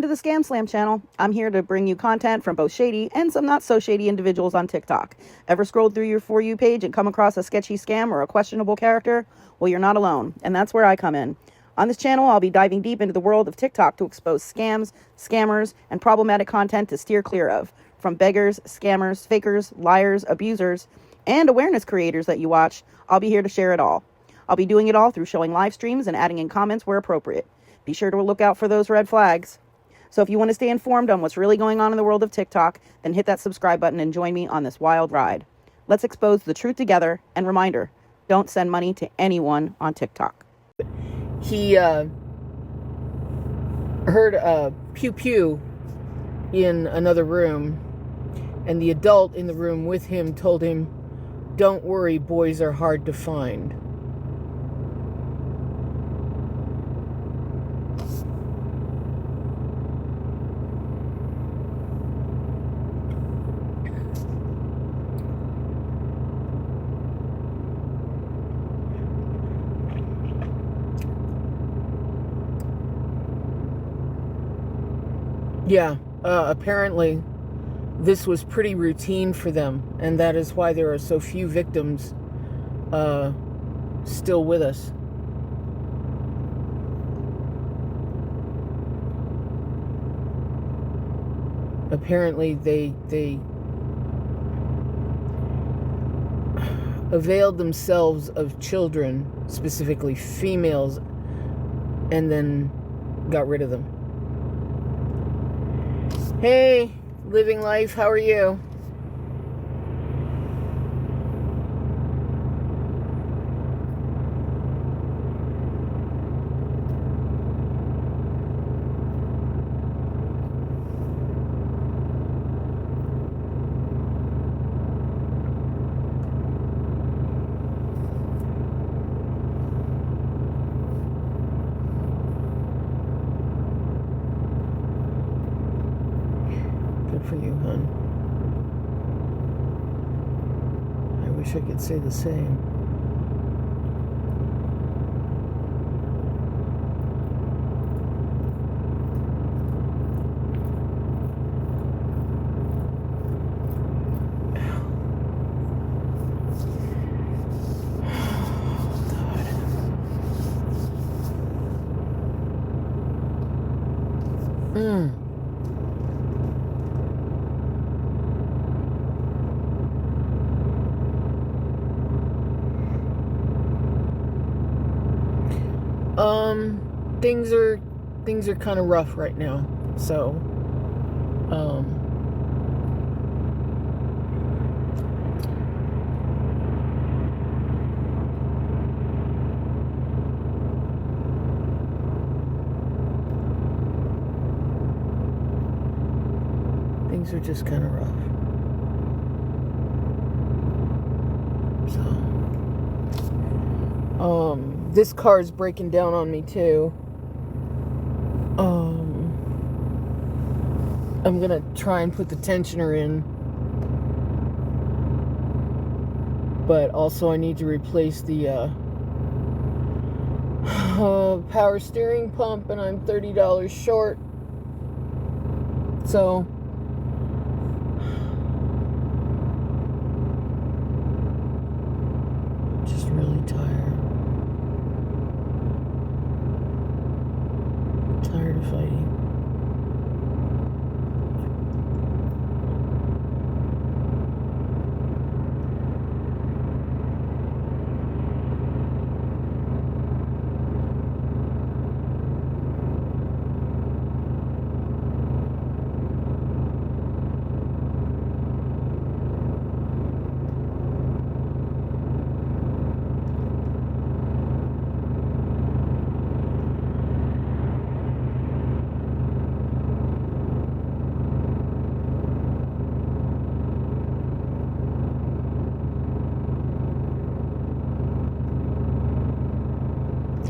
to the Scamslam channel. I'm here to bring you content from both shady and some not so shady individuals on TikTok. Ever scrolled through your For You page and come across a sketchy scam or a questionable character? Well, you're not alone, and that's where I come in. On this channel, I'll be diving deep into the world of TikTok to expose scams, scammers, and problematic content to steer clear of. From beggars, scammers, fakers, liars, abusers, and awareness creators that you watch, I'll be here to share it all. I'll be doing it all through showing live streams and adding in comments where appropriate. Be sure to look out for those red flags. So if you want to stay informed on what's really going on in the world of TikTok, then hit that subscribe button and join me on this wild ride. Let's expose the truth together, and reminder, don't send money to anyone on TikTok. He heard a pew pew in another room, and the adult in the room with him told him, "Don't worry, boys are hard to find." Yeah, apparently this was pretty routine for them, and that is why there are so few victims still with us. Apparently they availed themselves of children, specifically females, and then got rid of them. Hey, living life, how are you? Good for you, hon. I wish I could say the same. Things are kind of rough right now, so things are just kind of rough. So this car is breaking down on me too. I'm gonna try and put the tensioner in, but also I need to replace the power steering pump, and I'm $30 short. So just really tired of fighting.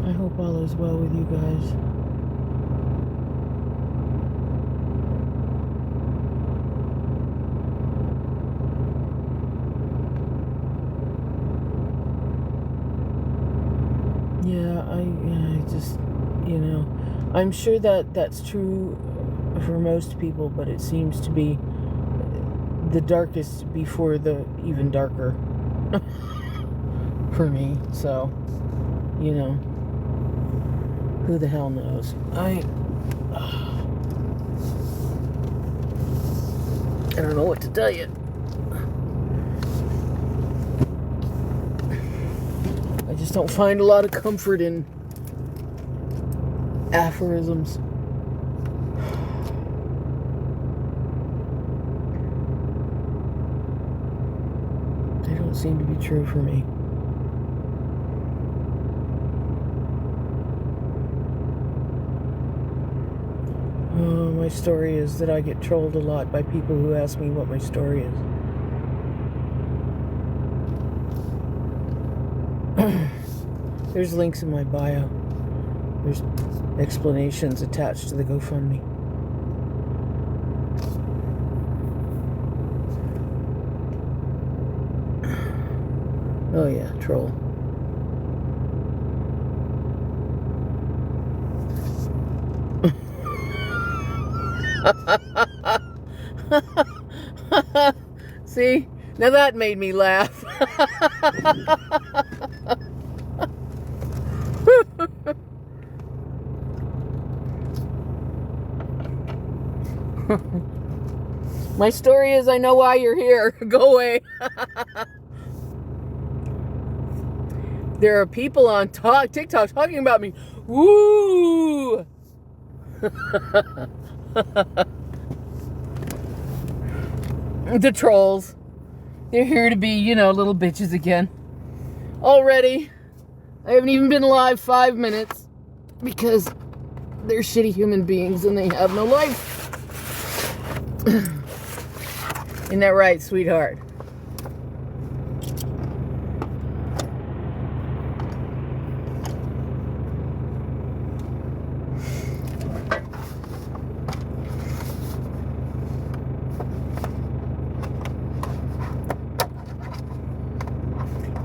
I hope all is well with you guys. Yeah, I just, I'm sure that that's true for most people, but it seems to be the darkest before the even darker for me. So, you know, who the hell knows? I don't know what to tell you. I just don't find a lot of comfort in aphorisms. They don't seem to be true for me. My story is that I get trolled a lot by people who ask me what my story is. There's links in my bio. There's explanations attached to the GoFundMe. Oh yeah, troll. See? Now that made me laugh. My story is, I know why you're here. Go away. There are people on TikTok talking about me. Woo! The trolls. They're here to be, you know, little bitches again. Already. I haven't even been alive 5 minutes because they're shitty human beings and they have no life. Isn't that right, sweetheart?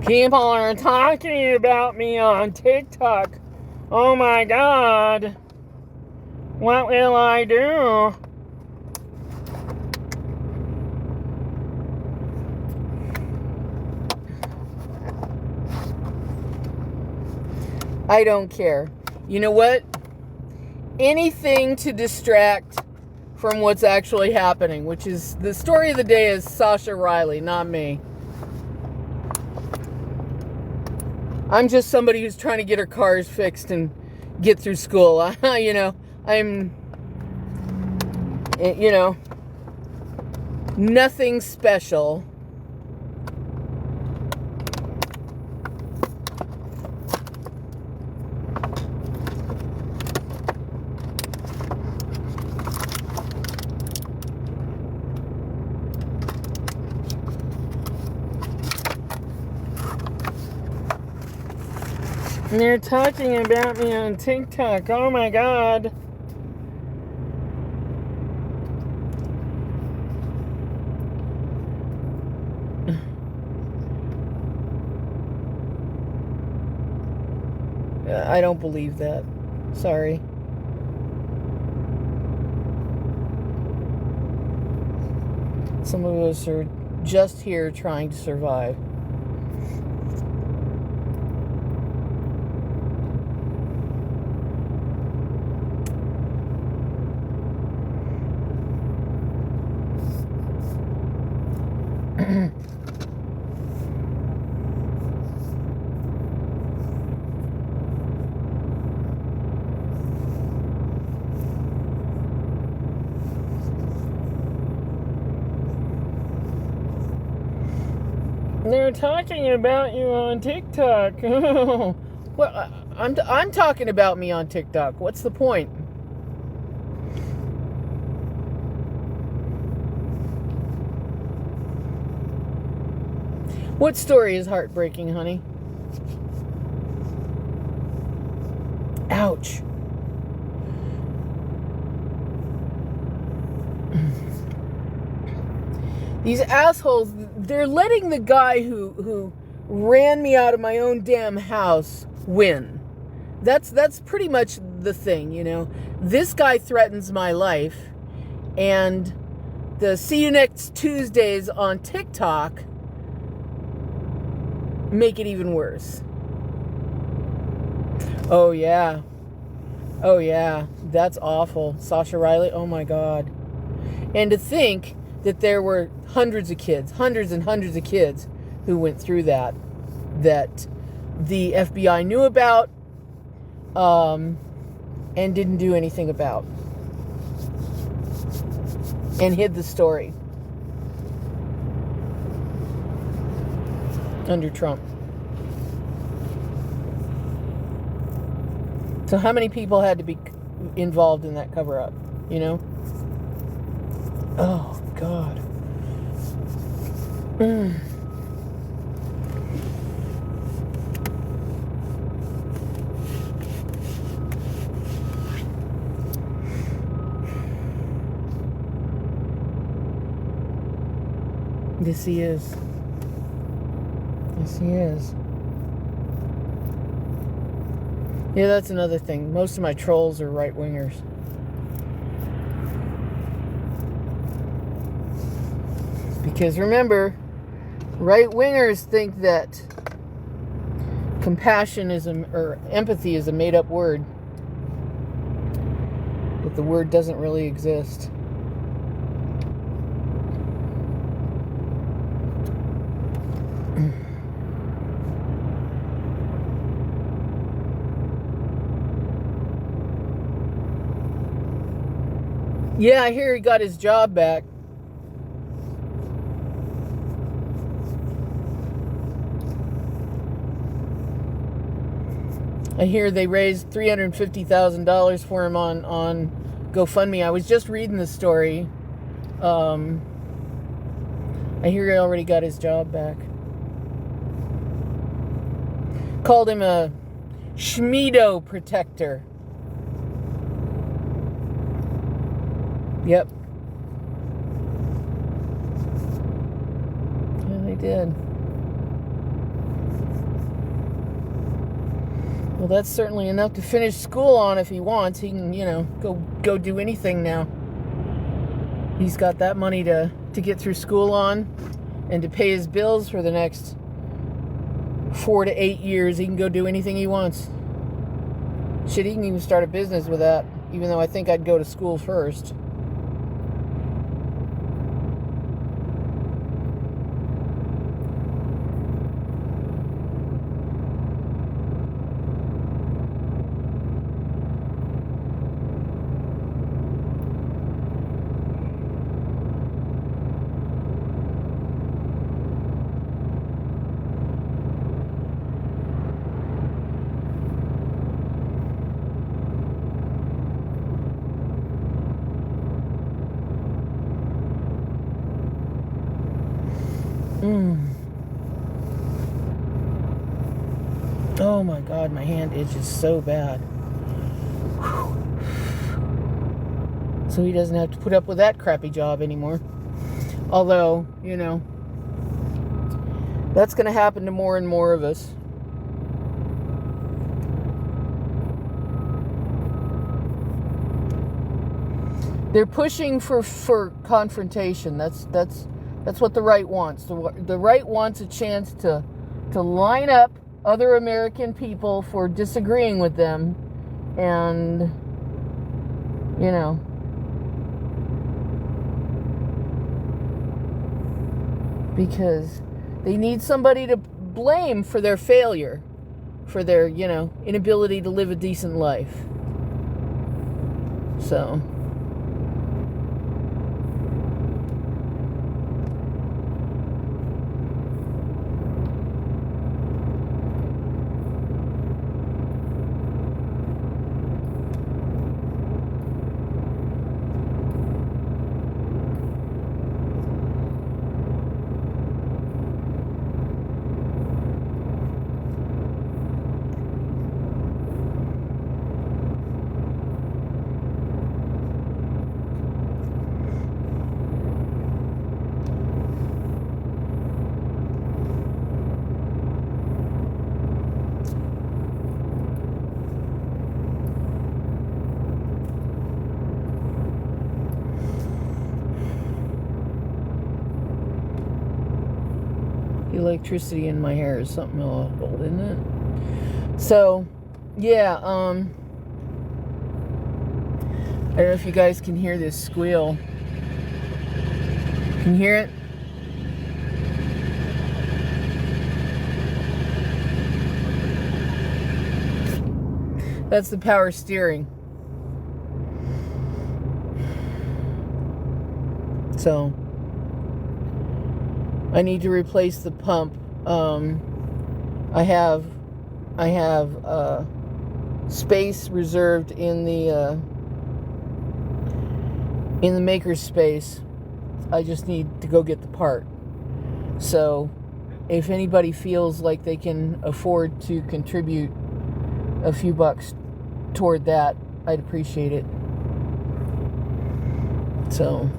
People are talking about me on TikTok. Oh my God. What will I do? I don't care. You know what? Anything to distract from what's actually happening, which is the story of the day is Sasha Riley, not me. I'm just somebody who's trying to get her cars fixed and get through school. You know, I'm, you know, nothing special. And they're talking about me on TikTok. Oh my God. I don't believe that. Sorry. Some of us are just here trying to survive. They're talking about you on TikTok. Well, I'm talking about me on TikTok. What's the point? What story is heartbreaking, honey? Ouch. These assholes, they're letting the guy who ran me out of my own damn house win. That's pretty much the thing, you know. This guy threatens my life, And the See You Next Tuesdays on TikTok make it even worse. Oh yeah, that's awful. Sasha Riley, oh my God. And to think that there were hundreds and hundreds of kids who went through that the FBI knew about, and didn't do anything about, and hid the story under Trump. So how many people had to be involved in that cover-up, you know? Oh, God. Yes, he is. Yes, he is. Yeah, that's another thing. Most of my trolls are right-wingers. Because remember, right-wingers think that compassion or empathy is a made-up word. But the word doesn't really exist. Yeah, I hear he got his job back. I hear they raised $350,000 for him on GoFundMe. I was just reading the story. I hear he already got his job back. Called him a Schmedo protector. Yep. Yeah, they did. Well, that's certainly enough to finish school on if he wants. He can, go do anything now. He's got that money to get through school on and to pay his bills for the next 4 to 8 years. He can go do anything he wants. Shit, he can even start a business with that, even though I think I'd go to school first. Oh my God, my hand itches so bad. Whew. So he doesn't have to put up with that crappy job anymore. Although, that's going to happen to more and more of us. They're pushing for confrontation. That's what the right wants. The right wants a chance to line up other American people for disagreeing with them, and because they need somebody to blame for their failure, for their inability to live a decent life. So electricity in my hair is something awful, isn't it? So, yeah, I don't know if you guys can hear this squeal. Can you hear it? That's the power steering. So, I need to replace the pump. I have space reserved in the maker's space. I just need to go get the part. So, if anybody feels like they can afford to contribute a few bucks toward that, I'd appreciate it. So,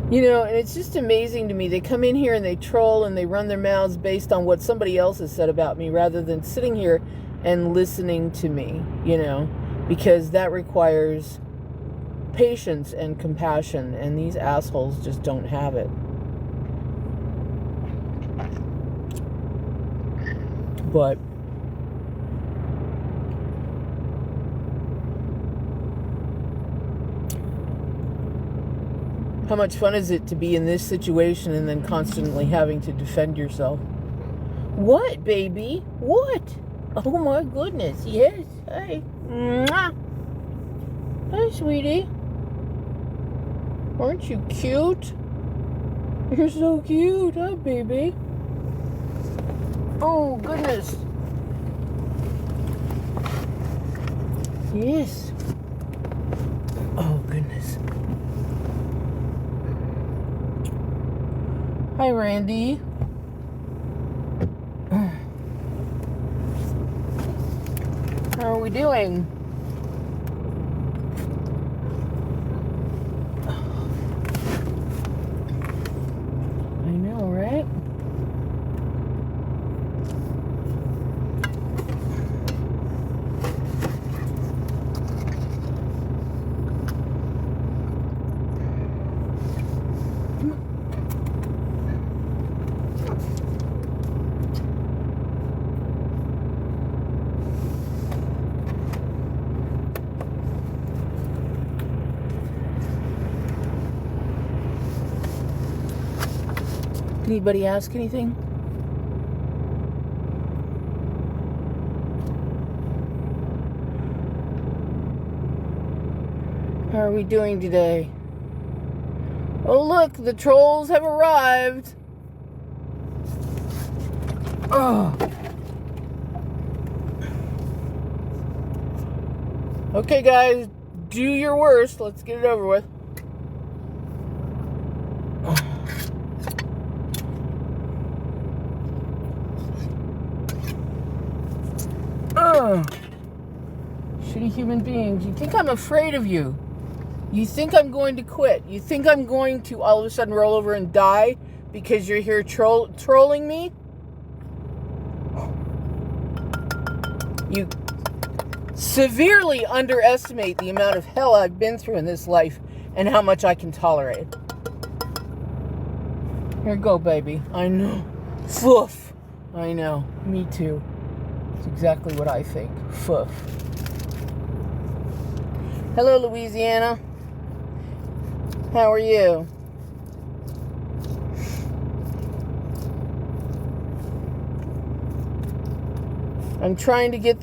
you know, and it's just amazing to me. They come in here and they troll and they run their mouths based on what somebody else has said about me rather than sitting here and listening to me, you know, because that requires patience and compassion, and these assholes just don't have it. But how much fun is it to be in this situation and then constantly having to defend yourself? What, baby? What? Oh my goodness, yes. Hey. Mwah. Hi, sweetie. Aren't you cute? You're so cute, huh, baby? Oh, goodness. Yes. Oh, goodness. Hi, Randy. How are we doing? I know, right? Anybody ask anything? How are we doing today? Oh, look, the trolls have arrived. Oh. Okay, guys, do your worst. Let's get it over with. Shitty human beings. You think I'm afraid of you? You think I'm going to quit? You think I'm going to all of a sudden roll over and die because you're here trolling me? You severely underestimate the amount of hell I've been through in this life and how much I can tolerate. Here you go, baby. I know. Foof. I know. Me too. It's exactly what I think. Foof. Hello, Louisiana. How are you? I'm trying to get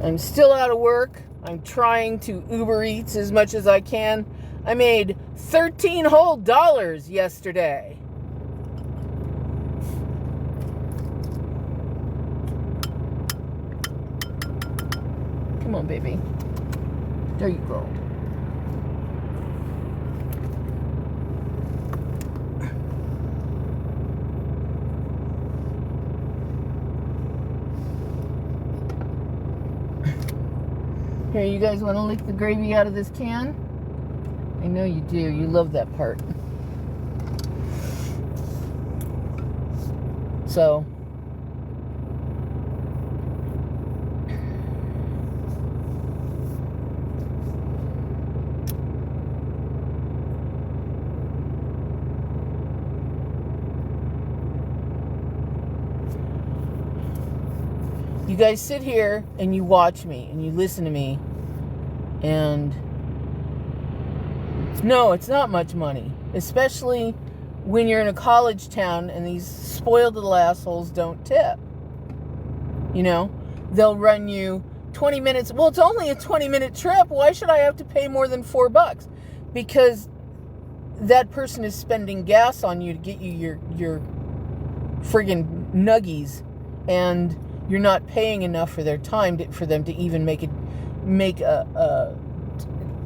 I'm still out of work. I'm trying to Uber Eats as much as I can. I made $13 whole yesterday. Come on, baby. There you go. Here, you guys want to lick the gravy out of this can? I know you do. You love that part. So, you guys sit here and you watch me and you listen to me, and no, it's not much money, especially when you're in a college town and these spoiled little assholes don't tip. You know, they'll run you 20 minutes. Well, it's only a 20-minute trip. Why should I have to pay more than $4? Because that person is spending gas on you to get you your friggin' nuggies, and you're not paying enough for their time for them to even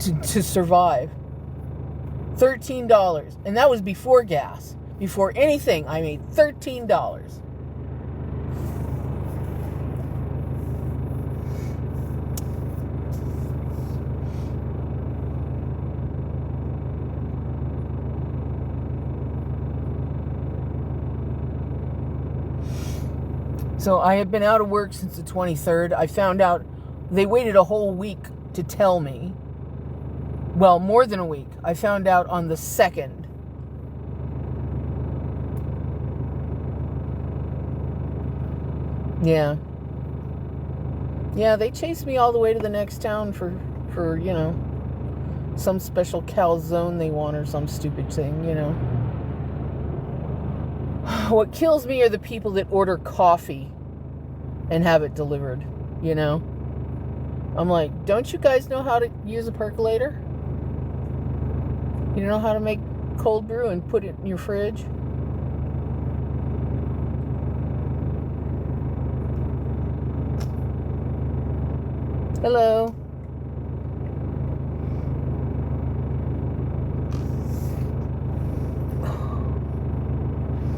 to survive. $13, and that was before gas, before anything. I made $13. So I have been out of work since the 23rd. I found out they waited a whole week to tell me. Well, more than a week. I found out on the 2nd. Yeah. Yeah, they chased me all the way to the next town for you know, some special calzone they want or some stupid thing, you know. What kills me are the people that order coffee and have it delivered, you know. I'm like, don't you guys know how to use a percolator? You know how to make cold brew and put it in your fridge? Hello.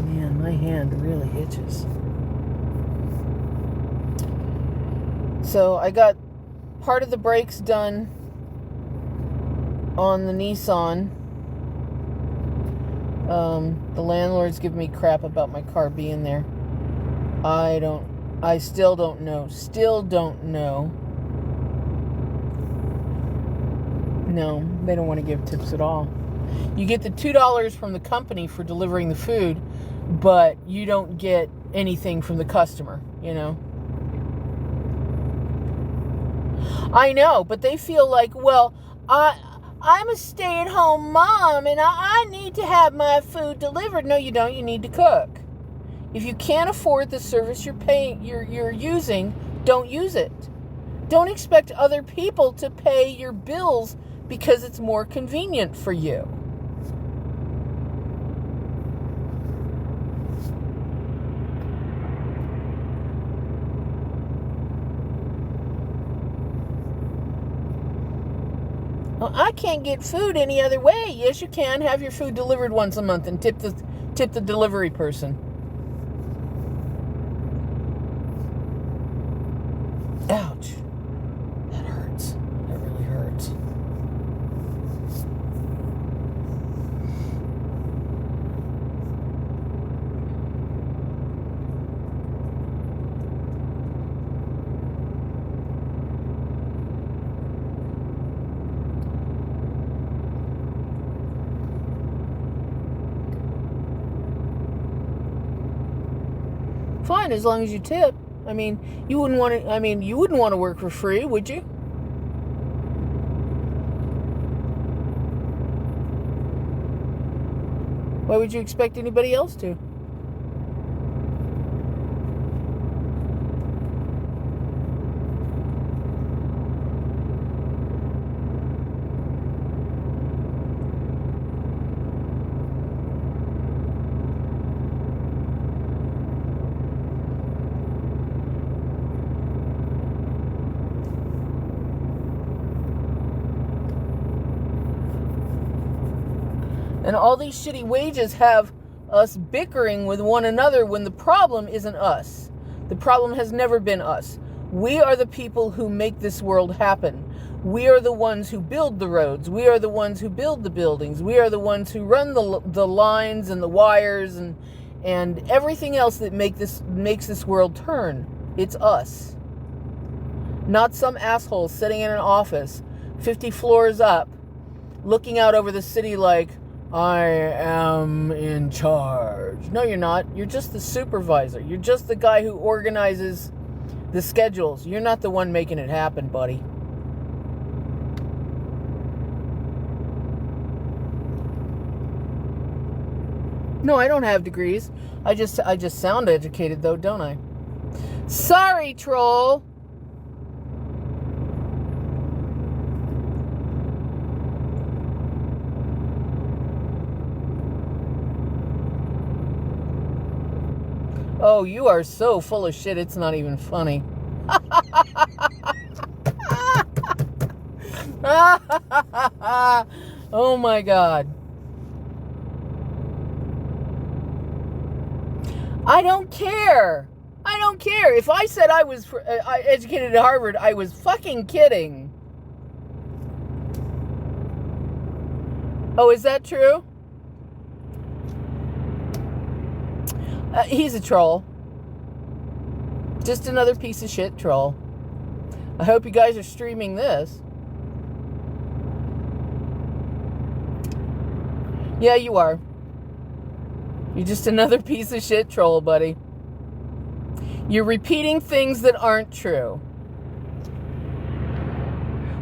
Man, my hand really itches. So I got part of the brakes done on the Nissan. The landlord's giving me crap about my car being there. I still don't know. No, they don't want to give tips at all. You get the $2 from the company for delivering the food, but you don't get anything from the customer, you know. I know, but they feel like, well, I'm a stay-at-home mom, and I need to have my food delivered. No, you don't. You need to cook. If you can't afford the service you're using, don't use it. Don't expect other people to pay your bills because it's more convenient for you. Well, I can't get food any other way. Yes, you can. Have your food delivered once a month and tip the delivery person. Ouch. That hurts. That really hurts. Fine, as long as you tip. I mean, you wouldn't want to work for free, would you? Why would you expect anybody else to? And all these shitty wages have us bickering with one another when the problem isn't us. The problem has never been us. We are the people who make this world happen. We are the ones who build the roads. We are the ones who build the buildings. We are the ones who run the lines and the wires and everything else that makes this world turn. It's us. Not some asshole sitting in an office 50 floors up, looking out over the city like, I am in charge. No, you're not. You're just the supervisor. You're just the guy who organizes the schedules. You're not the one making it happen, buddy. No, I don't have degrees. I just sound educated though, don't I? Sorry, troll. Oh, you are so full of shit, it's not even funny. Oh my God. I don't care. I don't care. If I said I was educated at Harvard, I was fucking kidding. Oh, is that true? He's a troll. Just another piece of shit troll. I hope you guys are streaming this. Yeah, you are. You're just another piece of shit troll, buddy. You're repeating things that aren't true.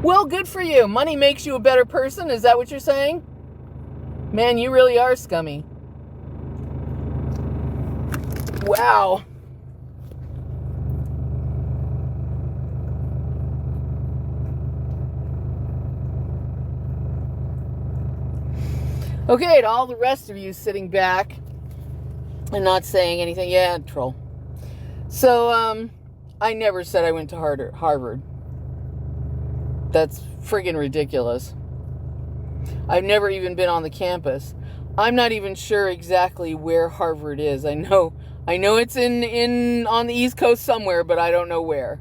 Well, good for you. Money makes you a better person. Is that what you're saying? Man, you really are scummy. Wow. Okay, to all the rest of you sitting back and not saying anything. Yeah, troll. So, I never said I went to Harvard. That's friggin' ridiculous. I've never even been on the campus. I'm not even sure exactly where Harvard is. I know it's in on the East Coast somewhere, but I don't know where.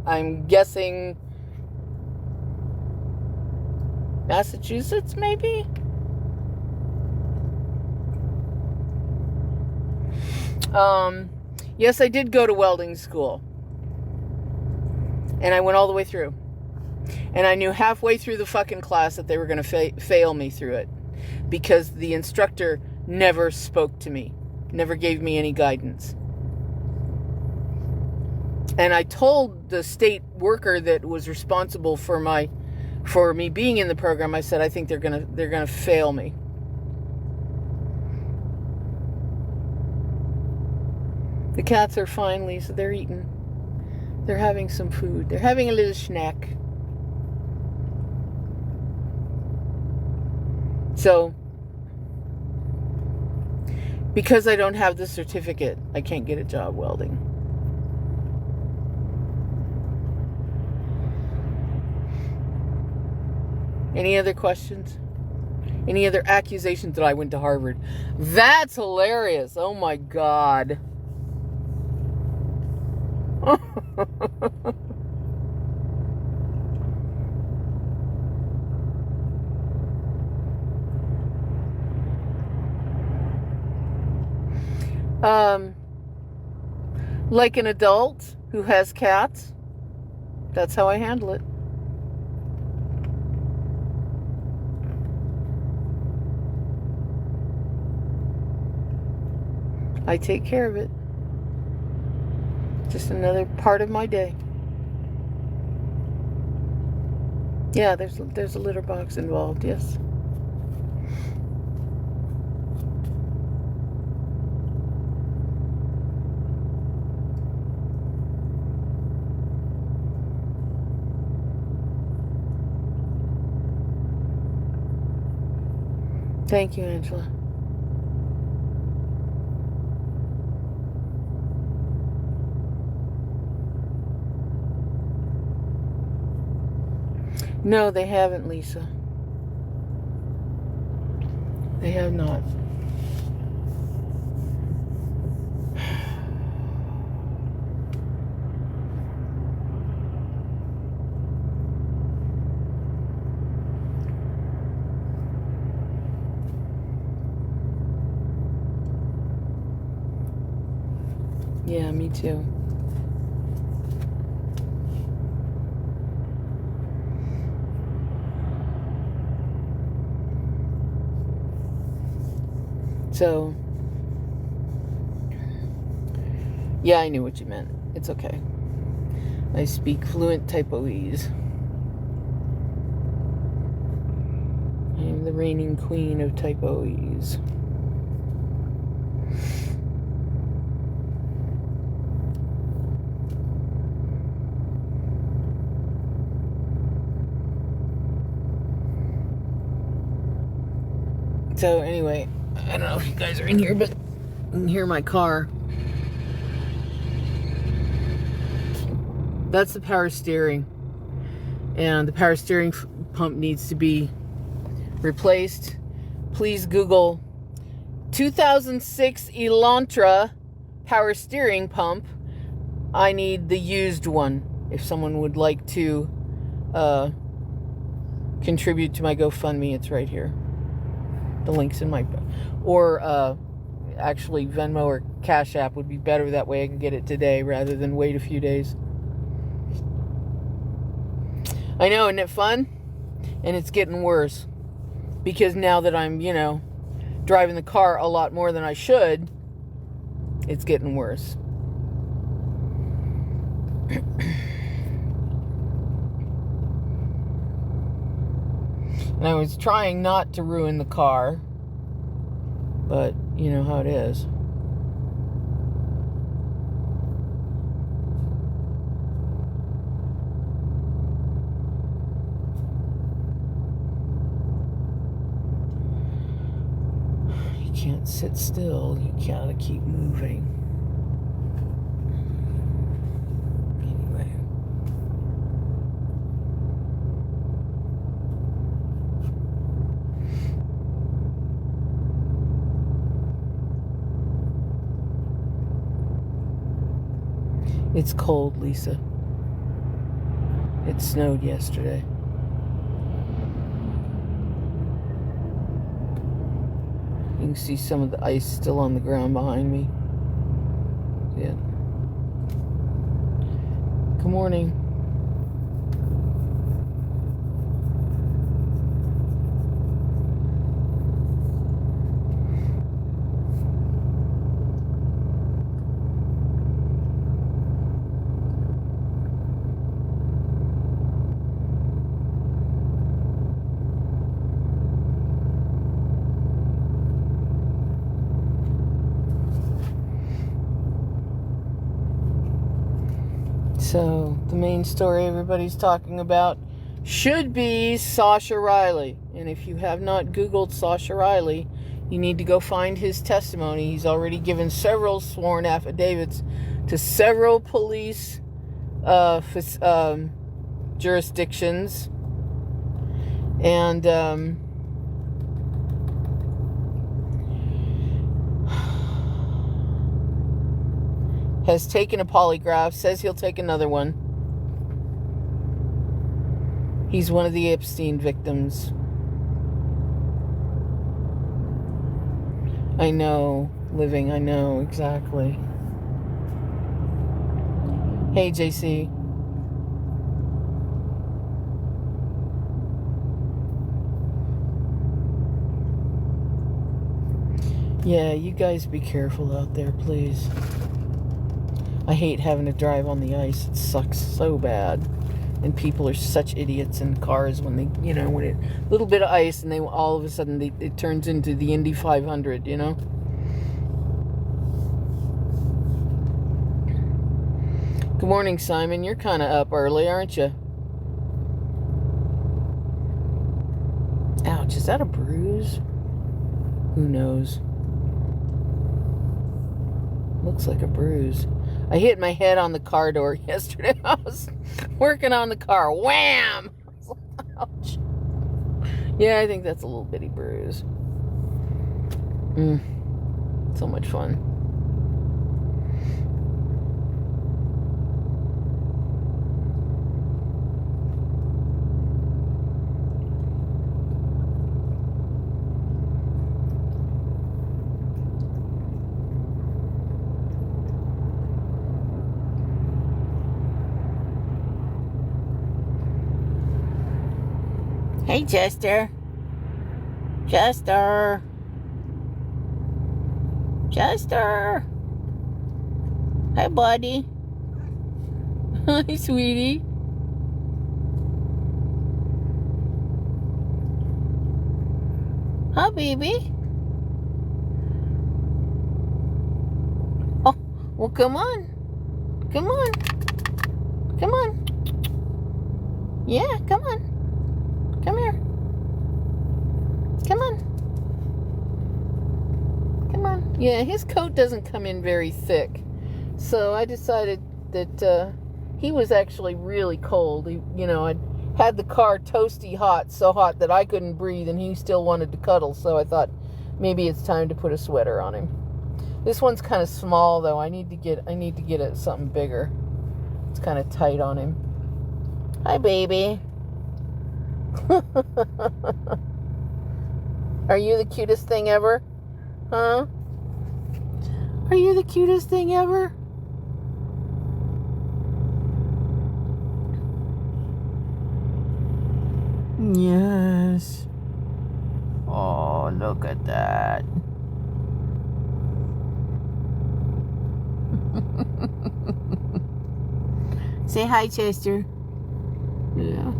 I'm guessing Massachusetts, maybe? Yes, I did go to welding school. And I went all the way through. And I knew halfway through the fucking class that they were going to fail me through it. Because the instructor never spoke to me. Never gave me any guidance. And I told the state worker that was responsible for me being in the program, I said, I think they're gonna fail me. The cats are fine, Lisa. They're eating. They're having some food. They're having a little snack. So, because I don't have the certificate, I can't get a job welding. Any other questions? Any other accusations that I went to Harvard? That's hilarious. Oh my God. Like an adult who has cats, that's how I handle it. I take care of it. Just another part of my day. Yeah, there's a litter box involved, yes. Thank you, Angela. No, they haven't, Lisa. They have not. Yeah, me too. So, yeah, I knew what you meant. It's okay. I speak fluent typoese. I am the reigning queen of typoese. So anyway, I don't know if you guys are in here, but you can hear my car. That's the power steering. And the power steering pump needs to be replaced. Please Google 2006 Elantra power steering pump. I need the used one. If someone would like to contribute to my GoFundMe, it's right here. The link's in my... Or actually Venmo or Cash App would be better. That way I can get it today rather than wait a few days. I know, isn't it fun? And it's getting worse. Because now that I'm, driving the car a lot more than I should, it's getting worse. And I was trying not to ruin the car, but you know how it is. You can't sit still, you gotta keep moving. It's cold, Lisa. It snowed yesterday. You can see some of the ice still on the ground behind me. Yeah. Good morning. So, the main story everybody's talking about should be Sasha Riley. And if you have not Googled Sasha Riley, you need to go find his testimony. He's already given several sworn affidavits to several police jurisdictions. And has taken a polygraph, says he'll take another one. He's one of the Epstein victims. I know, I know, exactly. Hey, JC. Yeah, you guys be careful out there, please. I hate having to drive on the ice. It sucks so bad. And people are such idiots in cars when they, when it, little bit of ice and they all of a sudden it turns into the Indy 500, Good morning, Simon. You're kind of up early, aren't you? Ouch, is that a bruise? Who knows? Looks like a bruise. I hit my head on the car door yesterday. I was working on the car. Wham! Ouch. Yeah, I think that's a little bitty bruise. So much fun. Hey, Chester. Chester. Chester. Hi, buddy. Hi, sweetie. Hi, baby. Oh, well, come on. Come on. Come on. Yeah, come on. Come here. Come on. Come on. Yeah, his coat doesn't come in very thick. So I decided that he was actually really cold. I'd had the car toasty hot, so hot that I couldn't breathe, and he still wanted to cuddle. So I thought maybe it's time to put a sweater on him. This one's kind of small, though. I need to get it something bigger. It's kind of tight on him. Hi, baby. Are you the cutest thing ever? Huh? Are you the cutest thing ever? Yes. Oh, look at that. Say hi, Chester. Yeah.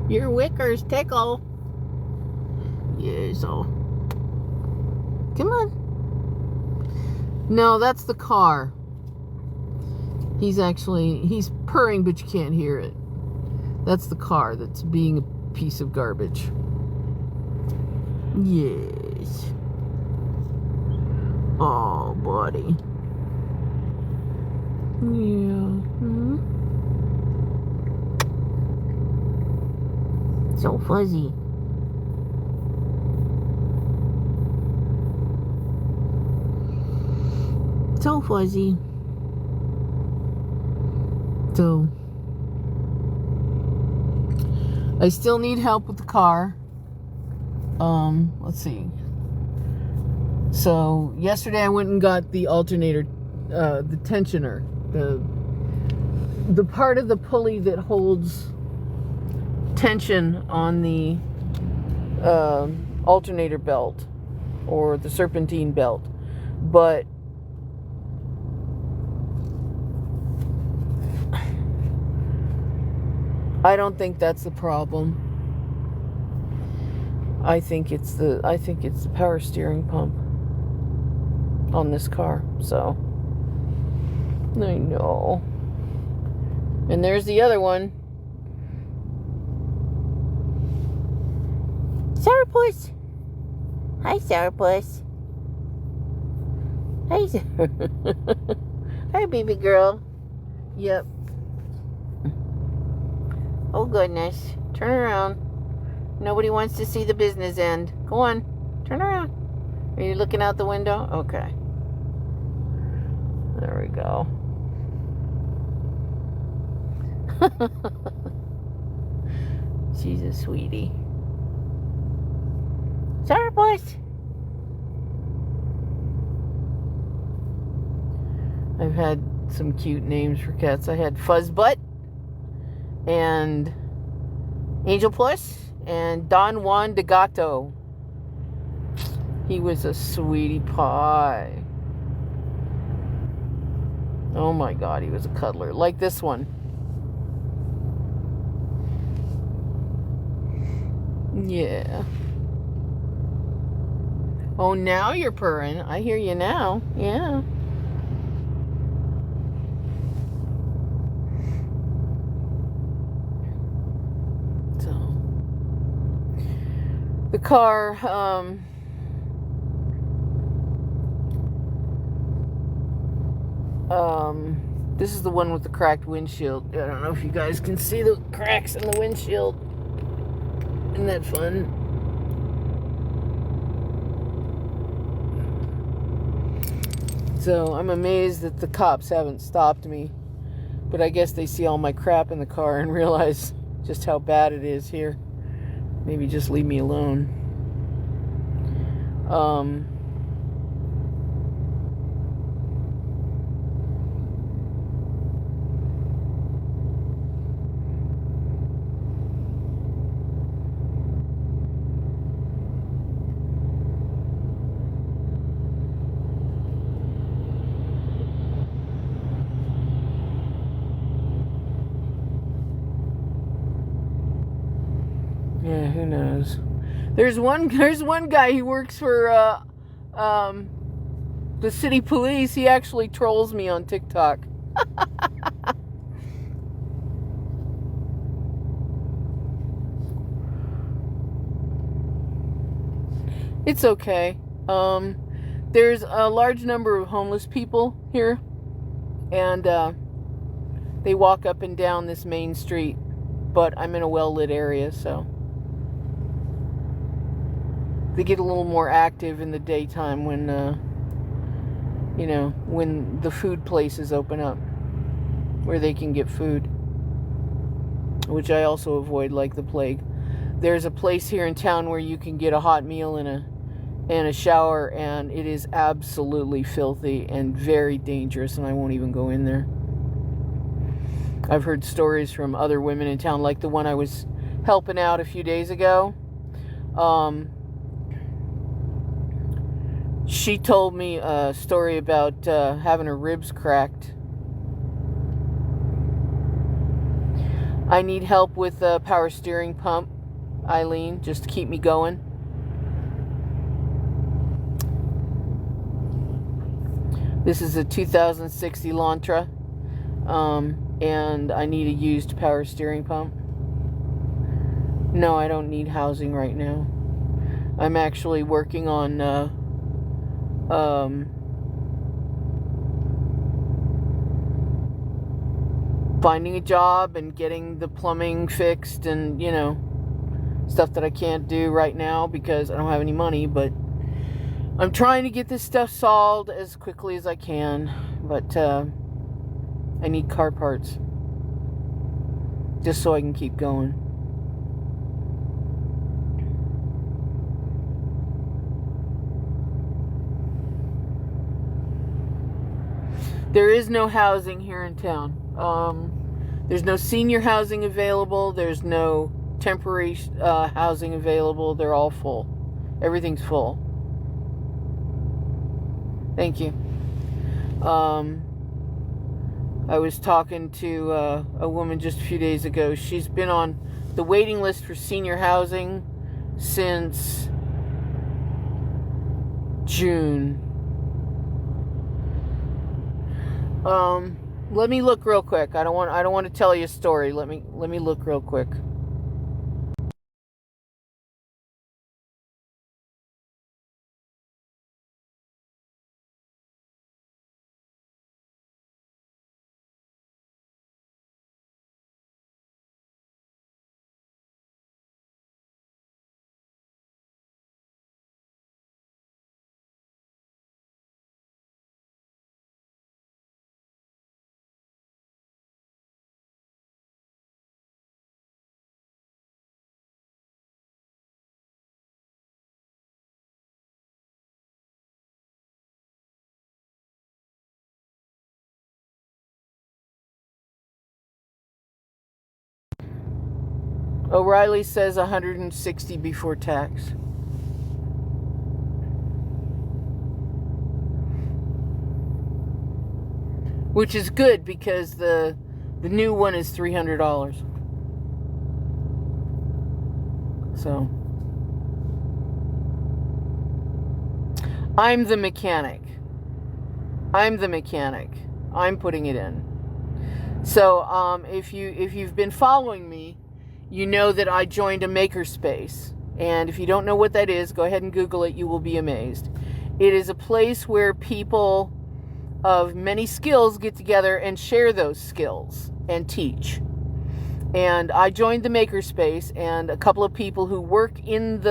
Your wickers tickle. Yes, oh. Come on. No, that's the car. He's purring, but you can't hear it. That's the car that's being a piece of garbage. Yes. Oh, buddy. Yeah. Mm-hmm. So fuzzy. So fuzzy. So I still need help with the car. Let's see. So yesterday I went and got the alternator, the tensioner, the part of the pulley that holds tension on the alternator belt or the serpentine belt. But I don't think that's the problem. I think it's the power steering pump on this car. So I know. And there's the other one. Sourpuss. Hi, Sourpuss. Hi, hi, baby girl. Yep. Oh, goodness. Turn around. Nobody wants to see the business end. Go on. Turn around. Are you looking out the window? Okay. There we go. She's a sweetie. Sourpuss. I've had some cute names for cats. I had Fuzzbutt and Angel Plus and Don Juan de Gato. He was a sweetie pie. Oh my God, he was a cuddler. Like this one. Yeah. Oh, now you're purring. I hear you now. Yeah. So, the car, this is the one with the cracked windshield. I don't know if you guys can see the cracks in the windshield. Isn't that fun? So I'm amazed that the cops haven't stopped me. But I guess they see all my crap in the car and realize just how bad it is here. Maybe just leave me alone. knows? There's one guy who works for the city police. He actually trolls me on TikTok. It's okay. There's a large number of homeless people here, and they walk up and down this main street, but I'm in a well-lit area, so they get a little more active in the daytime when when the food places open up where they can get food, which I also avoid like the plague. There's a place here in town where you can get a hot meal and a shower, and it is absolutely filthy and very dangerous, and I won't even go in there. I've heard stories from other women in town, like the one I was helping out a few days ago. She told me a story about having her ribs cracked. I need help with a power steering pump, Eileen, just to keep me going. This is a 2006 Elantra, and I need a used power steering pump. No, I don't need housing right now. I'm actually working on finding a job and getting the plumbing fixed, and stuff that I can't do right now because I don't have any money, but I'm trying to get this stuff solved as quickly as I can. But I need car parts just so I can keep going. There is no housing here in town. There's no senior housing available. There's no temporary housing available. They're all full. Everything's full. Thank you. I was talking to a woman just a few days ago. She's been on the waiting list for senior housing since June. Let me look real quick. I don't want to tell you a story. Let me look real quick. O'Reilly says 160 before tax. Which is good because the new one is $300. So I'm the mechanic. I'm putting it in. So if you've been following me, you know that I joined a makerspace. And if you don't know what that is, go ahead and Google it. You will be amazed. It is a place where people of many skills get together and share those skills and teach. And I joined the makerspace, and a couple of people who work in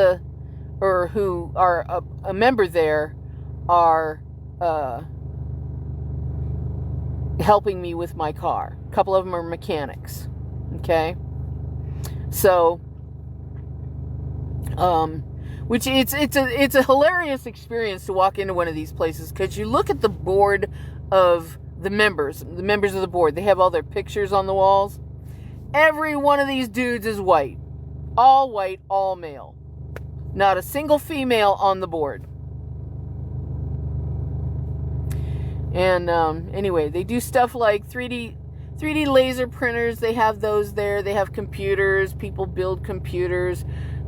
or who are a member there are helping me with my car. A couple of them are mechanics. Okay? So, which it's a hilarious experience to walk into one of these places, because you look at the board of the members of the board. They have all their pictures on the walls. Every one of these dudes is white, all male. Not a single female on the board. And anyway, they do stuff like 3D laser printers. They have those there. They have computers. People build computers.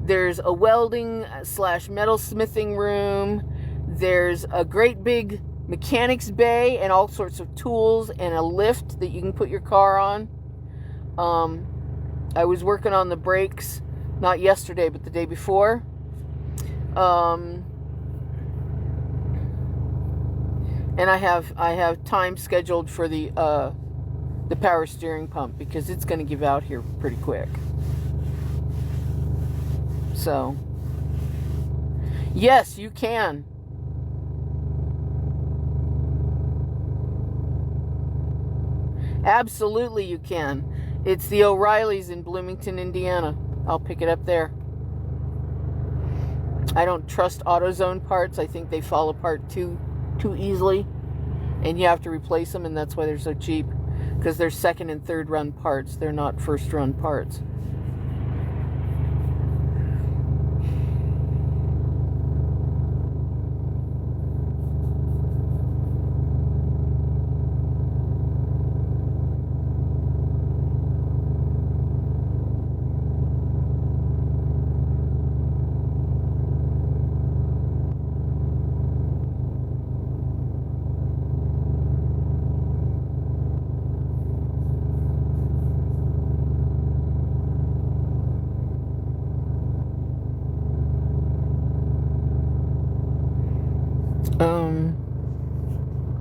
There's a welding / metal smithing room. There's a great big mechanics bay and all sorts of tools and a lift that you can put your car on. I was working on the brakes, not yesterday, but the day before. And I have time scheduled for the power steering pump because it's going to give out here pretty quick. So, yes, you can. Absolutely you can. It's the O'Reillys in Bloomington, Indiana. I'll pick it up there. I don't trust AutoZone parts. I think they fall apart too easily. And you have to replace them, and that's why they're so cheap. Because they're second and third run parts. They're not first run parts.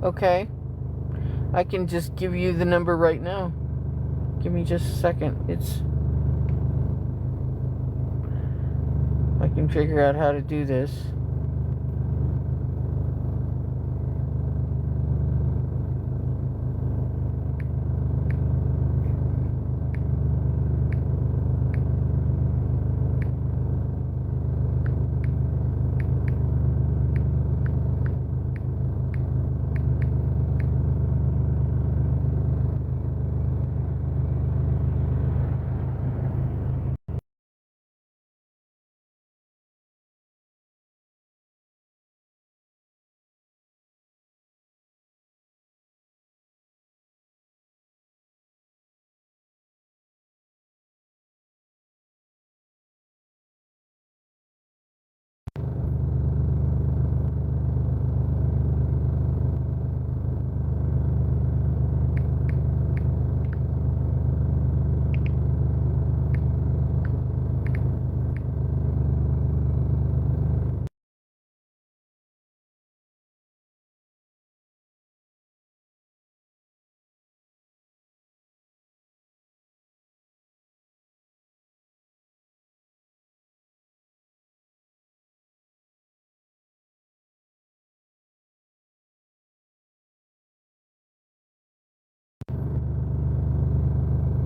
Okay. I can just give you the number right now. Give me just a second. I can figure out how to do this.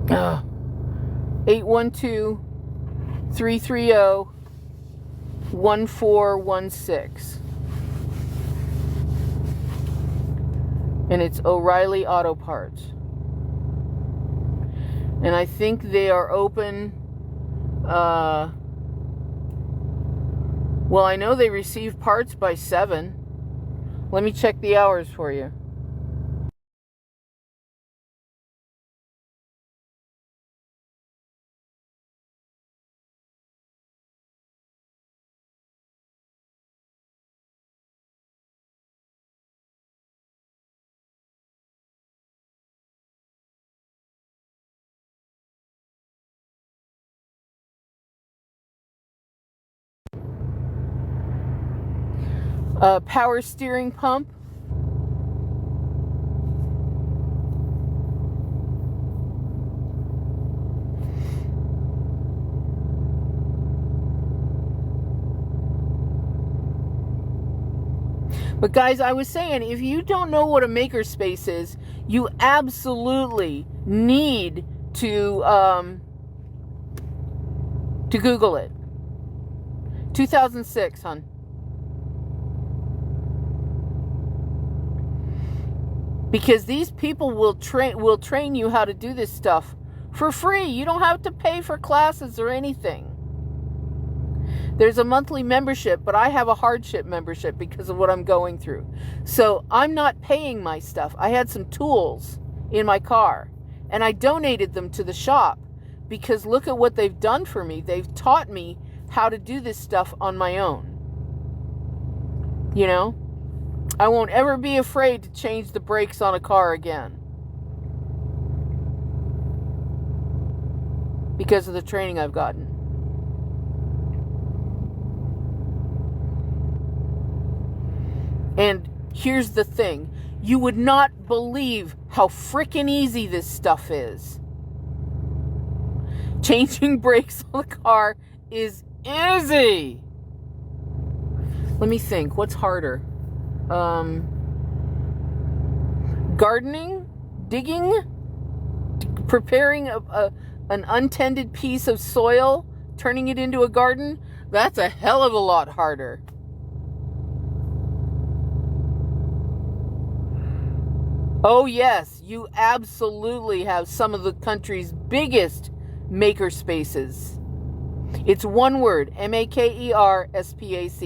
Uh, 812-330-1416. And it's O'Reilly Auto Parts. And I think they are open. Well, I know they receive parts by 7. Let me check the hours for you. Power steering pump. But guys, I was saying, if you don't know what a makerspace is, you absolutely need to Google it. 2006, hon. Because these people will train you how to do this stuff for free. You don't have to pay for classes or anything. There's a monthly membership, but I have a hardship membership because of what I'm going through. So I'm not paying my stuff. I had some tools in my car, and I donated them to the shop because look at what they've done for me. They've taught me how to do this stuff on my own. You know? I won't ever be afraid to change the brakes on a car again. Because of the training I've gotten. And here's the thing. You would not believe how freaking easy this stuff is. Changing brakes on the car is easy. Let me think. What's harder? Gardening? Digging? Preparing an untended piece of soil? Turning it into a garden? That's a hell of a lot harder. Oh yes, you absolutely have some of the country's biggest maker spaces. It's one word, MAKERSPACE.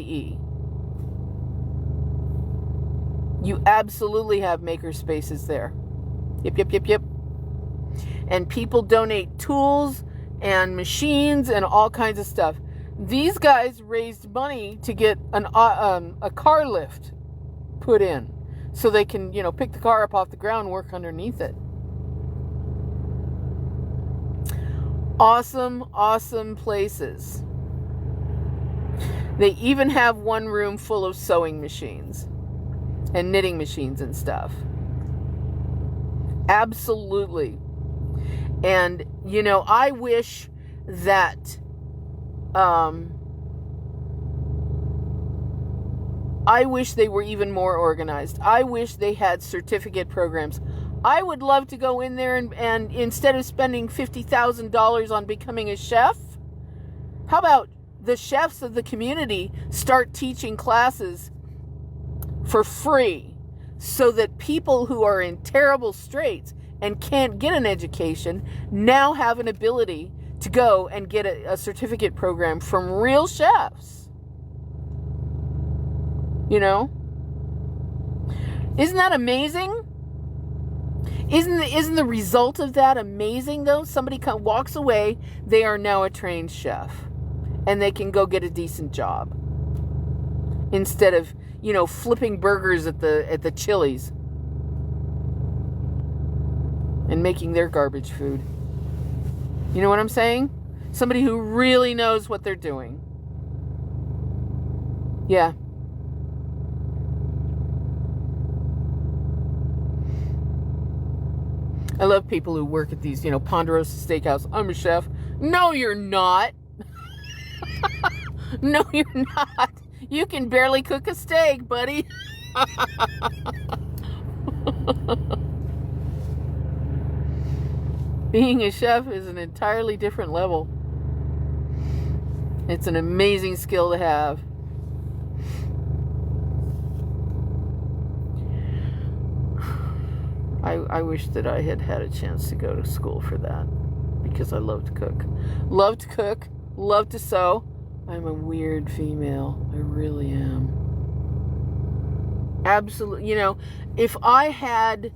You absolutely have maker spaces there. Yep. And people donate tools and machines and all kinds of stuff. These guys raised money to get a car lift put in. So they can, pick the car up off the ground and work underneath it. Awesome places. They even have one room full of sewing machines and knitting machines and stuff. Absolutely. And, I wish that they were even more organized. I wish they had certificate programs. I would love to go in there and instead of spending $50,000 on becoming a chef, how about the chefs of the community start teaching classes for free so that people who are in terrible straits and can't get an education now have an ability to go and get a certificate program from real chefs. Isn't that amazing? Isn't the result of that amazing though? Somebody walks away, they are now a trained chef, and they can go get a decent job instead of flipping burgers at the Chili's and making their garbage food. You know what I'm saying? Somebody who really knows what they're doing. Yeah. I love people who work at these, Ponderosa Steakhouse. I'm a chef. No, you're not. No, you're not. You can barely cook a steak, buddy. Being a chef is an entirely different level. It's an amazing skill to have. I wish that I had a chance to go to school for that, because I love to cook. Love to cook, love to sew. I'm a weird female. I really am. Absolutely. If I had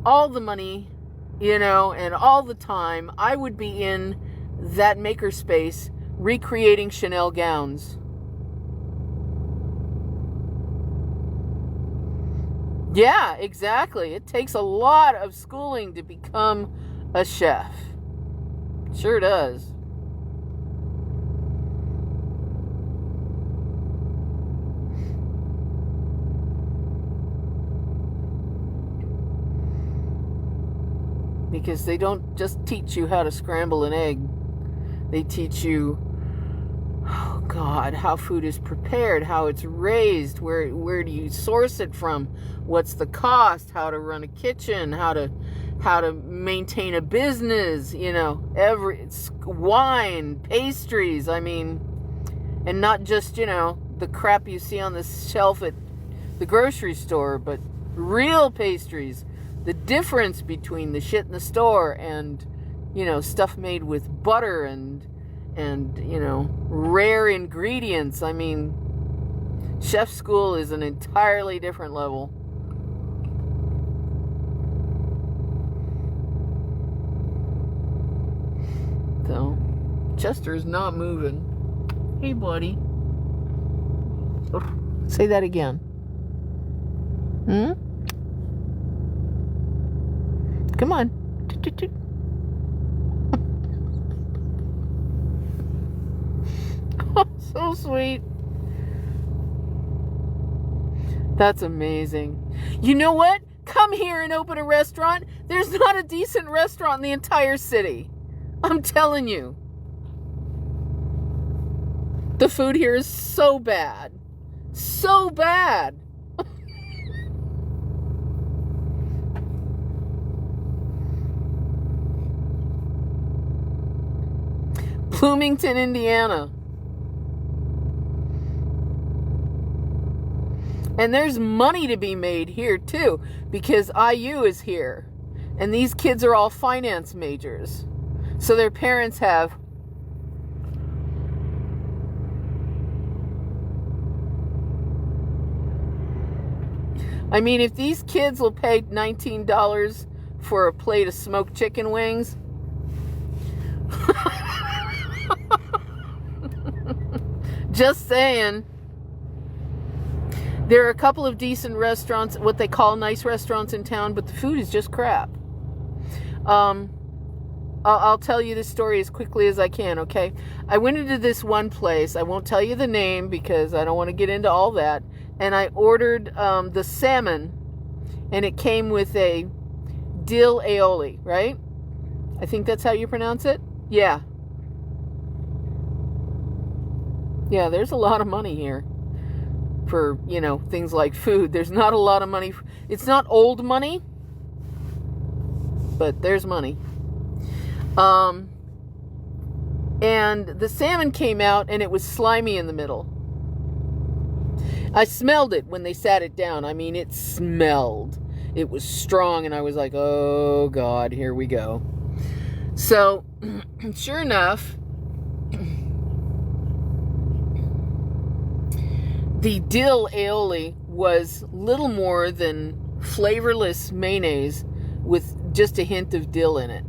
all the money, and all the time, I would be in that makerspace recreating Chanel gowns. Yeah, exactly. It takes a lot of schooling to become a chef. Sure does. Because they don't just teach you how to scramble an egg. They teach you, oh God, how food is prepared, how it's raised, where do you source it from, what's the cost, how to run a kitchen, how to maintain a business, wine, pastries, and not just, the crap you see on the shelf at the grocery store, but real pastries. The difference between the shit in the store and, stuff made with butter and rare ingredients. Chef school is an entirely different level. So, Chester's not moving. Hey, buddy. Say that again. Come on. Oh, so sweet. That's amazing. You know what? Come here and open a restaurant. There's not a decent restaurant in the entire city. I'm telling you. The food here is so bad. So bad. Bloomington, Indiana. And there's money to be made here too, because IU is here. And these kids are all finance majors. So their parents have I mean, if these kids will pay $19 for a plate of smoked chicken wings, just saying. There are a couple of decent restaurants, what they call nice restaurants in town, but the food is just crap. I'll tell you this story as quickly as I can, okay? I went into this one place. I won't tell you the name because I don't want to get into all that. And I ordered the salmon, and it came with a dill aioli, right? I think that's how you pronounce it. Yeah. Yeah, there's a lot of money here for, things like food. There's not a lot of money. It's not old money, but there's money. And the salmon came out, and it was slimy in the middle. I smelled it when they sat it down. I mean, it smelled. It was strong, and I was like, oh, God, here we go. So, sure enough, the dill aioli was little more than flavorless mayonnaise with just a hint of dill in it.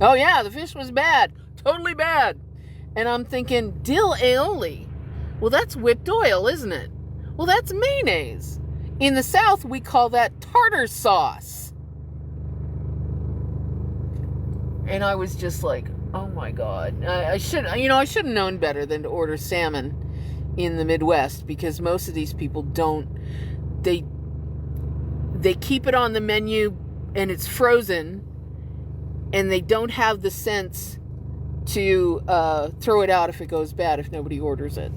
Oh, yeah, the fish was bad. Totally bad. And I'm thinking, dill aioli? Well, that's whipped oil, isn't it? Well, that's mayonnaise. In the South, we call that tartar sauce. And I was just like, oh my God. I should have known better than to order salmon in the Midwest, because most of these people don't. They keep it on the menu and it's frozen, and they don't have the sense to throw it out if it goes bad, if nobody orders it.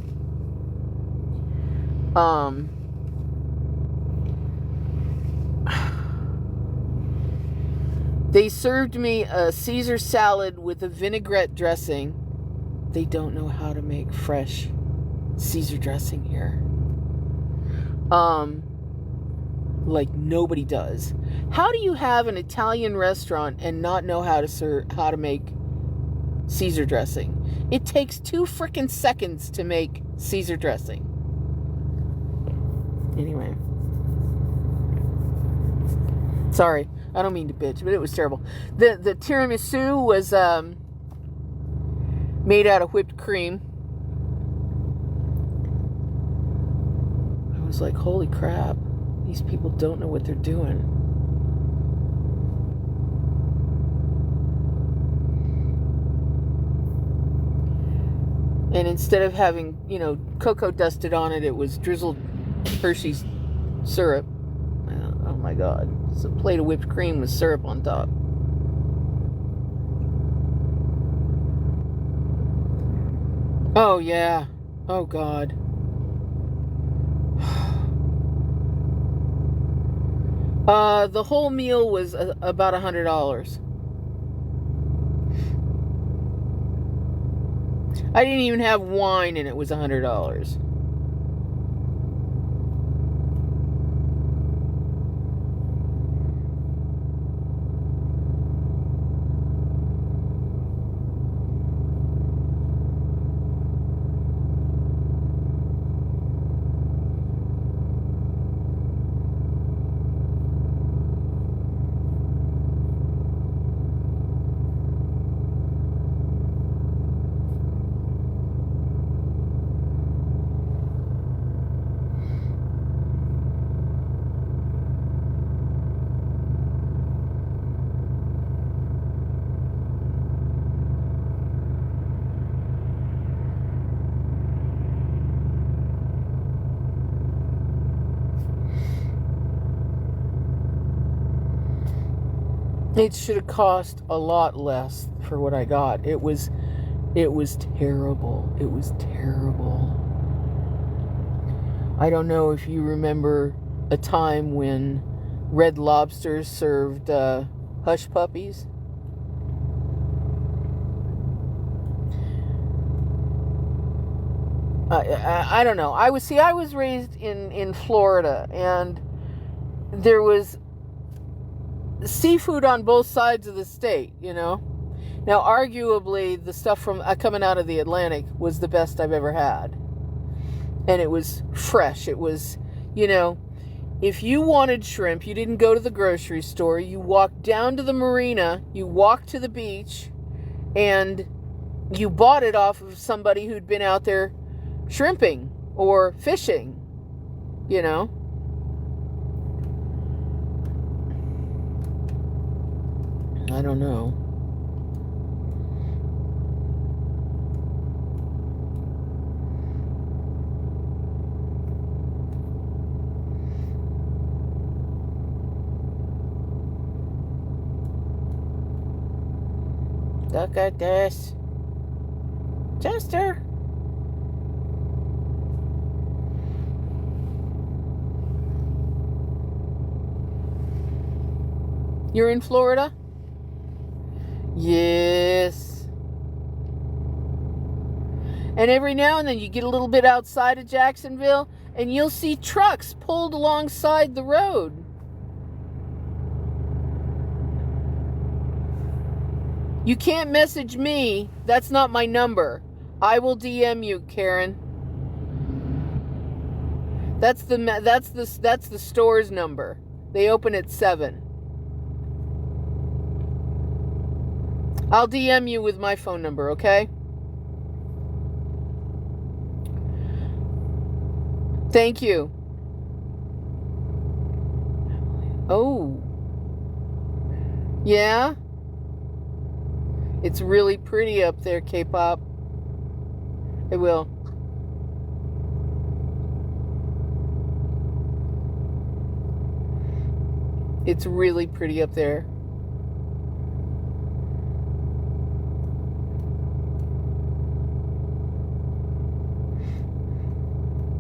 They served me a Caesar salad with a vinaigrette dressing. They don't know how to make fresh Caesar dressing here. Like nobody does. How do you have an Italian restaurant and not know how to make Caesar dressing? It takes 2 freaking seconds to make Caesar dressing. Anyway. Sorry, I don't mean to bitch, but it was terrible. The tiramisu was made out of whipped cream. I was like, holy crap, these people don't know what they're doing. And instead of having, cocoa dusted on it, it was drizzled Hershey's syrup. Oh my God. It's a plate of whipped cream with syrup on top. Oh yeah. Oh God. The whole meal was about $100. I didn't even have wine, and it was $100. It should have cost a lot less for what I got. It was terrible. It was terrible. I don't know if you remember a time when Red Lobster served hush puppies. I don't know. I was raised in Florida, and there was seafood on both sides of the state, you know. Now, arguably, the stuff from coming out of the Atlantic was the best I've ever had. And it was fresh. It was, you know, if you wanted shrimp, you didn't go to the grocery store. You walked down to the marina, you walked to the beach, and you bought it off of somebody who'd been out there shrimping or fishing, you know. I don't know. Look at this. Chester. You're in Florida? Yes. And every now and then you get a little bit outside of Jacksonville and you'll see trucks pulled alongside the road. You can't message me. That's not my number. I will DM you, Karen. That's the store's number. They open at 7. I'll DM you with my phone number, okay? Thank you. Oh. Yeah? It's really pretty up there, K-pop. It will. It's really pretty up there.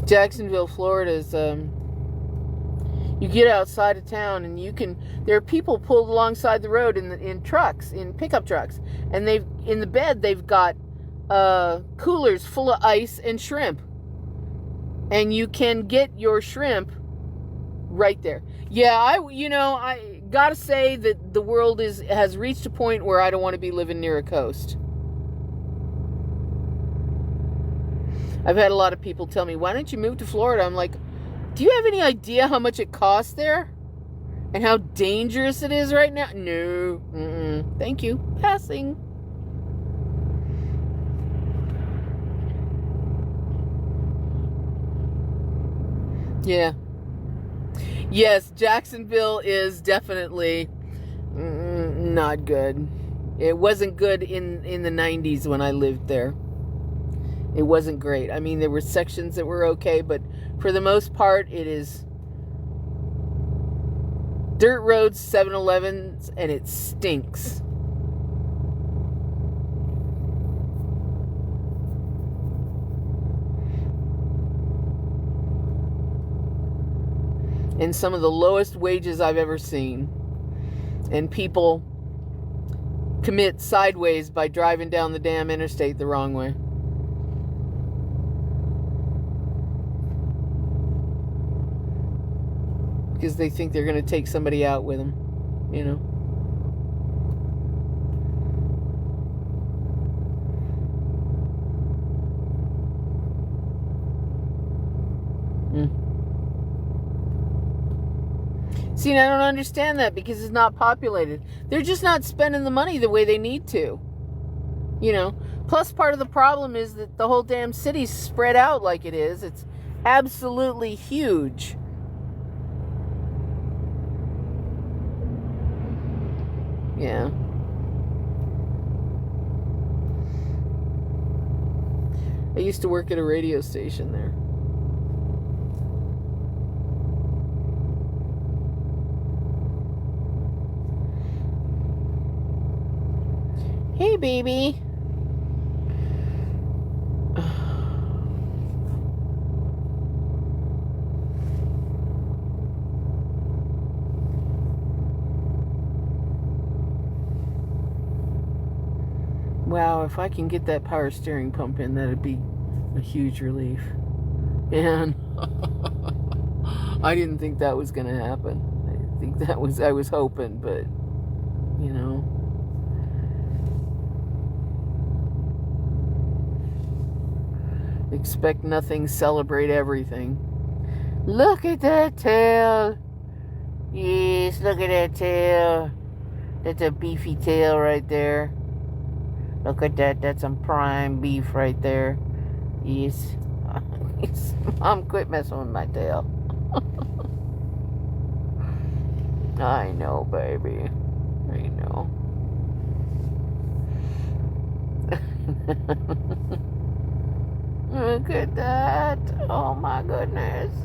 Jacksonville, Florida is, you get outside of town and there are people pulled alongside the road in trucks, in pickup trucks. And in the bed, they've got, coolers full of ice and shrimp. And you can get your shrimp right there. Yeah, I gotta say that the world has reached a point where I don't want to be living near a coast. I've had a lot of people tell me, why don't you move to Florida? I'm like, do you have any idea how much it costs there? And how dangerous it is right now? No. Thank you. Passing. Yeah. Yes, Jacksonville is definitely not good. It wasn't good in the 90s when I lived there. It wasn't great. I mean, there were sections that were okay, but for the most part, it is dirt roads, 7-Elevens, and it stinks. And some of the lowest wages I've ever seen. And people commit sideways by driving down the damn interstate the wrong way. Because they think they're going to take somebody out with them, you know. See, and I don't understand that because it's not populated. They're just not spending the money the way they need to, you know. Plus, part of the problem is that the whole damn city's spread out like it is. It's absolutely huge. Yeah. I used to work at a radio station there. Hey, baby. Wow, if I can get that power steering pump in, that'd be a huge relief. And I didn't think that was going to happen. I think I was hoping, but, you know. Expect nothing, celebrate everything. Look at that tail. Yes, look at that tail. That's a beefy tail right there. Look at that. That's some prime beef right there. Yes. Mom, quit messing with my tail. I know, baby. I know. Look at that. Oh my goodness.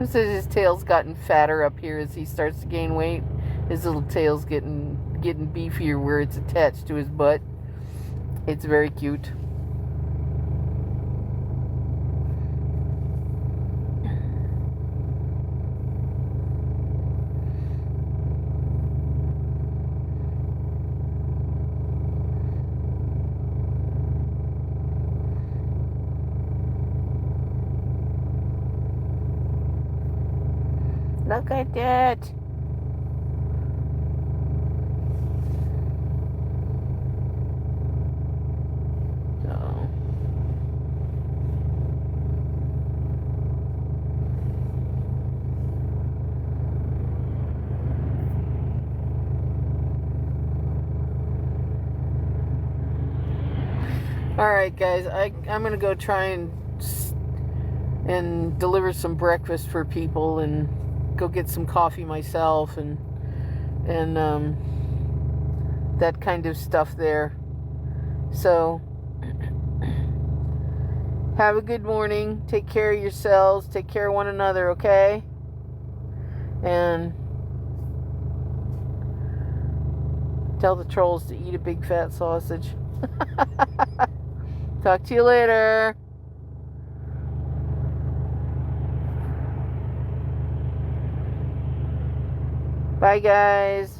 It says his tail's gotten fatter up here as he starts to gain weight. His little tail's getting beefier where it's attached to his butt. It's very cute. Look at that. So. Alright, guys, I'm going to go try and deliver some breakfast for people and go get some coffee myself and that kind of stuff there. So have a good morning. Take care of yourselves. Take care of one another, okay? And tell the trolls to eat a big fat sausage. Talk to you later. Bye, guys.